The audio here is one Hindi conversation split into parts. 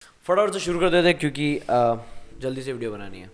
फटाफट से शुरू कर देते हैं क्योंकि जल्दी से वीडियो बनानी है।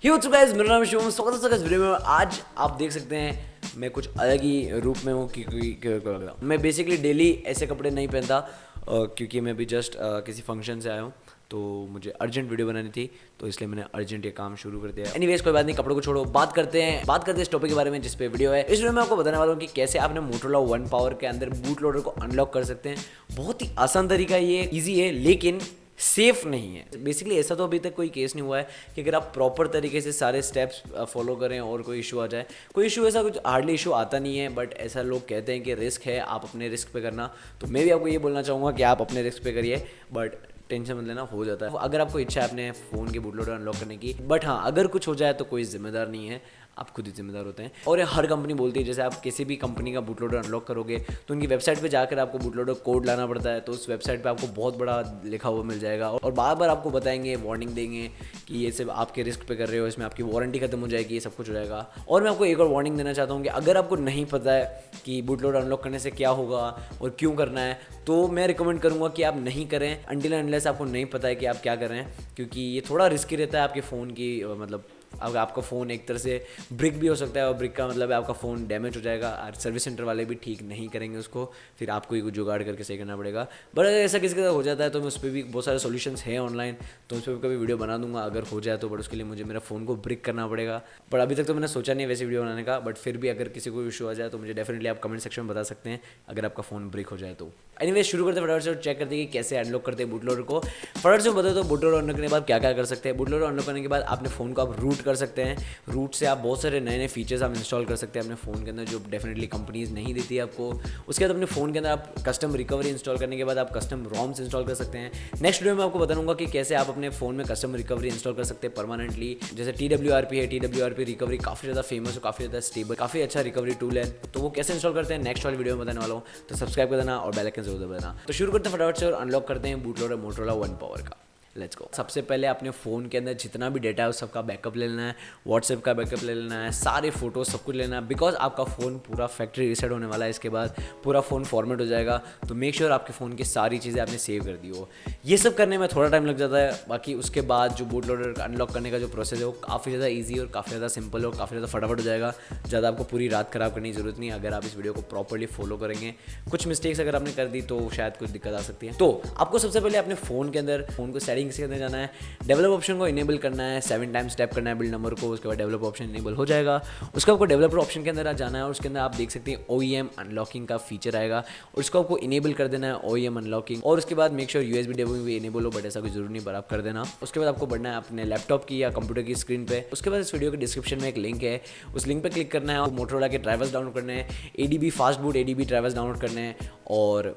हे व्हाट्स अप गाइस, मेरा नाम है शिवम। स्वागत है इस वीडियो में। आज आप देख सकते हैं मैं कुछ अलग ही रूप में हूँ क्योंकि मैं बेसिकली डेली ऐसे कपड़े नहीं पहनता क्योंकि मैं भी जस्ट किसी फंक्शन से आया हूँ, तो मुझे अर्जेंट वीडियो बनानी थी, तो इसलिए मैंने अर्जेंट ये काम शुरू कर दिया। एनीवेज कोई बात नहीं, कपड़ों को छोड़ो, बात करते हैं इस टॉपिक के बारे में जिस पे वीडियो है। इस वीडियो में आपको बताने वाला हूँ कि कैसे आपने मोटोरोला वन पावर के अंदर बूट लोडर को अनलॉक कर सकते हैं। बहुत ही आसान तरीका है, ये ईजी है लेकिन सेफ नहीं है। बेसिकली ऐसा तो अभी तक कोई केस नहीं हुआ है कि अगर आप प्रॉपर तरीके से सारे स्टेप्स फॉलो करें और कोई इशू आ जाए। कोई इशू ऐसा कुछ हार्डली इशू आता नहीं है, बट ऐसा लोग कहते हैं कि रिस्क है, आप अपने रिस्क पे करना। तो मैं भी आपको ये बोलना चाहूँगा कि आप अपने रिस्क पे करिए, बट टेंशन मत लेना, हो जाता है। अगर आपको इच्छा है अपने फ़ोन के बूट लोडर अनलॉक करने की, बट हाँ अगर कुछ हो जाए तो कोई जिम्मेदार नहीं है, आप खुद ही जिम्मेदार होते हैं। और ये हर कंपनी बोलती है, जैसे आप किसी भी कंपनी का बूट लोडर अनलॉक करोगे तो उनकी वेबसाइट पे जाकर आपको बूट लोडर कोड लाना पड़ता है, तो उस वेबसाइट पे आपको बहुत बड़ा लिखा हुआ मिल जाएगा और बार बार आपको बताएंगे, वार्निंग देंगे कि ये सब आपके रिस्क पे कर रहे हो, इसमें आपकी वारंटी खत्म हो जाएगी, ये सब कुछ हो जाएगा। और मैं आपको एक और वार्निंग देना चाहता हूँ कि अगर आपको नहीं पता है कि बूट लोडर अनलॉक करने से क्या होगा और क्यों करना है, तो मैं रिकमेंड करूँगा कि आप नहीं करें अनटिल अनलेस आपको नहीं पता है कि आप क्या कर रहे हैं, क्योंकि ये थोड़ा रिस्की रहता है आपके फ़ोन की, मतलब अगर आपका फ़ोन एक तरह से ब्रिक भी हो सकता है, और ब्रिक का मतलब है आपका फ़ोन डैमेज हो जाएगा और सर्विस सेंटर वाले भी ठीक नहीं करेंगे उसको, फिर आपको ही कुछ जुगाड़ करके सही करना पड़ेगा। बट अगर ऐसा किसी के साथ हो जाता है तो मैं उस पर भी बहुत सारे सॉल्यूशंस हैं ऑनलाइन, तो उस पर कभी वीडियो बना दूंगा अगर हो जाए तो। बट उसके लिए मुझे मेरा फ़ोन को ब्रिक करना पड़ेगा, बट अभी तक तो मैंने सोचा नहीं वैसे वीडियो बनाने का। बट फिर भी अगर किसी को इशू आ जाए तो मुझे डेफिनेटली आप कमेंट सेक्शन में बता सकते हैं अगर आपका फ़ोन ब्रिक हो जाए तो। एनीवे शुरू करते हैं फटाफट से, चेक करते हैं कि कैसे अनलॉक करते हैं बूट लोडर को। फटाफट से बता दो बूट लोडर अनलॉक करने के बाद क्या क्या कर सकते हैं। बूट लोडर अनलॉक करने के बाद अपने फ़ोन को आप रूट कर सकते हैं। रूट से आप बहुत सारे नए नए फीचर्स आप इंस्टॉल कर सकते हैं अपने फ़ोन के अंदर, जो डेफिनेटली कंपनीज नहीं देती है आपको। उसके बाद अपने फ़ोन के अंदर आप कस्टम रिकवरी इंस्टॉल करने के बाद आप कस्टम रोम्स इंस्टॉल कर सकते हैं। नेक्स्ट वीडियो में आपको बताऊंगा कि कैसे आप अपने फ़ोन में कस्टम रिकवरी इंस्टॉल कर सकते हैं परमानेंटली। जैसे TWRP है, TWRP रिकवरी काफ़ी ज़्यादा फेमस और काफ़ी ज़्यादा स्टेबल, काफ़ी अच्छा रिकवरी टूल है, तो वो कैसे इंस्टॉल करते हैं नेक्स्ट वाली वीडियो में बताने वाला हूँ। तो सब्सक्राइब कर देना और बेल आइकन जरूर दबा देना। तो शुरू करते हैं फटाफट से और अनलॉक करते हैं boot loader Motorola one power का। Let's go. सबसे पहले अपने फ़ोन के अंदर जितना भी डेटा है उस सबका बैकअप ले लेना है। व्हाट्सएप का बैकअप ले लेना है, सारे फोटोज सब कुछ लेना है, बिकॉज आपका फ़ोन पूरा फैक्ट्री रीसेट होने वाला है। इसके बाद पूरा फ़ोन फॉर्मेट हो जाएगा, तो मेक श्योर आपके फ़ोन की सारी चीज़ें आपने सेव कर दी हो। ये सब करने में थोड़ा टाइम लग जाता है, बाकी उसके बाद जो बूट लोडर अनलॉक करने का जो प्रोसेस है वो काफ़ी ज़्यादा ईजी और काफ़ी ज़्यादा सिंपल है और काफ़ी ज़्यादा फटाफट हो जाएगा। ज़्यादा आपको पूरी रात ख़राब करने की ज़रूरत नहीं है अगर आप इस वीडियो को प्रॉपरली फॉलो करेंगे। कुछ मिस्टेक्स अगर आपने कर दी तो शायद कुछ दिक्कत आ सकती है। तो आपको सबसे पहले अपने फ़ोन के अंदर फ़ोन को सेटिंग्स के अंदर जाना है, डेवलप ऑप्शन को इनेबल करना है, 7 टाइम्स टैप करना है बिल्ड नंबर को, उसके बाद डेवलप ऑप्शन इनेबल हो जाएगा। उसका आपको डेवलपर ऑप्शन के अंदर जाना है और उसके अंदर आप देख सकते हैं OEM अनलॉकिंग का फीचर आएगा और उसको आपको इनेबल कर देना है OEM अनलॉकिंग। और उसके बाद मेक श्योर USB डीबगिंग भी इनेबल हो, बट ऐसा कोई जरूरी नहीं, पर आप कर देना। उसके बाद आपको बढ़ना है अपने लैपटॉप की या कंप्यूटर की स्क्रीन पे। उसके बाद इस वीडियो के डिस्क्रिप्शन में एक लिंक है, उस लिंक पे क्लिक करना है और मोटोरोला के ड्राइवर्स डाउनलोड करने हैं, ADB fast boot ADB drivers download करने हैं और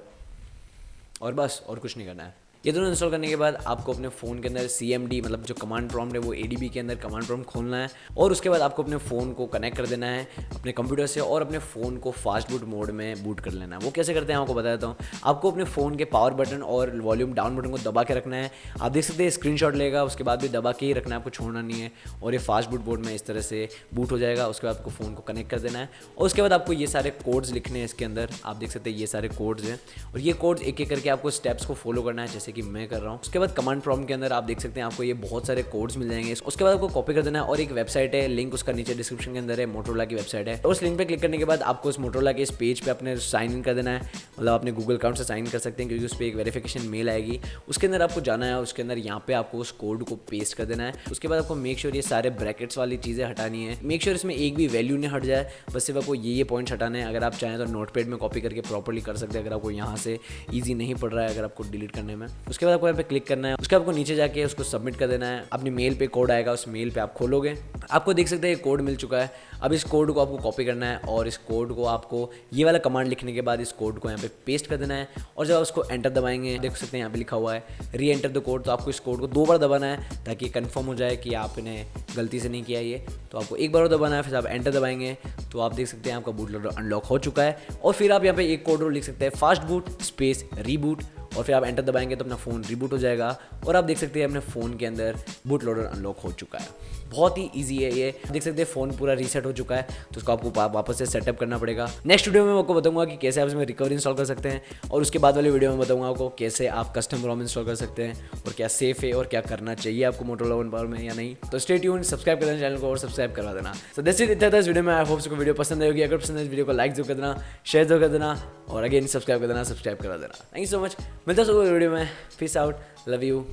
बस और कुछ नहीं करना है। ये दोनों इंस्टॉल करने के बाद आपको अपने फ़ोन के अंदर CMD मतलब जो कमांड प्रॉम्प्ट है वो ADB के अंदर कमांड प्रॉम्प्ट खोलना है और उसके बाद आपको अपने फ़ोन को कनेक्ट कर देना है अपने कंप्यूटर से और अपने फ़ोन को फास्ट बूट मोड में बूट कर लेना है। वो कैसे करते हैं आपको बता देता हूँ। आपको अपने फ़ोन के पावर बटन और वॉल्यूम डाउन बटन को दबा के रखना है। आप देख सकते हैं स्क्रीनशॉट लेगा, उसके बाद भी दबा के ही रखना है, आपको छोड़ना नहीं है और ये फास्ट बूट मोड में इस तरह से बूट हो जाएगा। उसके बाद आपको फ़ोन को कनेक्ट कर देना है और उसके बाद आपको ये सारे कोड्स लिखने हैं इसके अंदर। आप देख सकते हैं ये सारे कोड्स हैं और ये कोड्स एक एक करके आपको स्टेप्स को फॉलो करना है, जैसे कि मैं कर रहा हूँ। उसके बाद कमांड प्रॉम्प्ट के अंदर आप देख सकते हैं आपको ये बहुत सारे कोड्स मिल जाएंगे। उसके बाद आपको कॉपी कर देना है और एक वेबसाइट है, लिंक उसका नीचे डिस्क्रिप्शन के अंदर है, मोटोरोला की वेबसाइट है। और उस लिंक पे क्लिक करने के बाद आपको उस मोटोरोला के इस पेज पे अपने साइन इन कर देना है, मतलब अपने गूगल अकाउंट से साइन इन कर सकते हैं क्योंकि उस पर एक वेरिफिकेशन मेल आएगी। उसके अंदर आपको जाना है, उसके अंदर यहाँ पे आपको उस कोड को पेस्ट कर देना है। उसके बाद आपको मेक श्योर ये सारे ब्रैकेट्स वाली चीज़ें हटानी है। मेक श्योर इसमें एक भी वैल्यू नहीं हट जाए, बस सिर्फ आपको ये पॉइंट्स हटाने हैं। अगर आप चाहें तो नोटपैड में कॉपी करके प्रॉपर्ली कर सकते हैं अगर आपको यहाँ से ईजी नहीं पड़ रहा है अगर आपको डिलीट करने में। उसके बाद आपको यहाँ पे क्लिक करना है, उसके आपको नीचे जाके उसको सबमिट कर देना है। अपनी मेल पे कोड आएगा, उस मेल पे आप खोलोगे, आपको देख सकते हैं ये कोड मिल चुका है। अब इस कोड को आपको कॉपी करना है और इस कोड को आपको ये वाला कमांड लिखने के बाद इस कोड को यहाँ पे पेस्ट कर देना है और जब आप उसको एंटर दबाएंगे देख सकते हैं यहाँ पे लिखा हुआ है री एंटर द कोड, तो आपको इस कोड को 2 बार दबाना है ताकि कंफर्म हो जाए कि आपने गलती से नहीं किया ये। तो आपको एक बार और दबाना है, फिर आप एंटर दबाएंगे तो आप देख सकते हैं आपका बूट लोडर अनलॉक हो चुका है। और फिर आप यहाँ पे एक कोड लिख सकते हैं फास्ट बूट स्पेस रीबूट और फिर आप एंटर दबाएंगे तो अपना फ़ोन रिबूट हो जाएगा और आप देख सकते हैं अपने फ़ोन के अंदर बूट लोडर अनलॉक हो चुका है। बहुत ही ईजी है ये, देख सकते हैं फ़ोन पूरा रीसेट हो चुका है, तो उसको आपको वापस से सेटअप करना पड़ेगा। नेक्स्ट वीडियो में मैं आपको बताऊंगा कि कैसे आप इसमें रिकवरी इंस्टॉल कर सकते हैं, और उसके बाद वाली वीडियो में बताऊंगा आपको कैसे आप कस्टम रोम इंस्टॉल कर सकते हैं और क्या सेफ है और क्या करना चाहिए आपको मोटोरोला वन पावर में या नहीं। तो स्टे ट्यून्ड, सब्सक्राइब कर देना चैनल को और सब्सक्राइब करवा देना। सो दैट्स इट, इतना था इस वीडियो में। आई होप आपको वीडियो पसंद आएगी। अगर पसंद है इस वीडियो को लाइक जरूर कर देना, शेयर जरूर कर देना और अगेन सब्सक्राइब कर देना, सब्सक्राइब करवा देना। Thank you so much. मिलता है वीडियो में। Peace out, love you.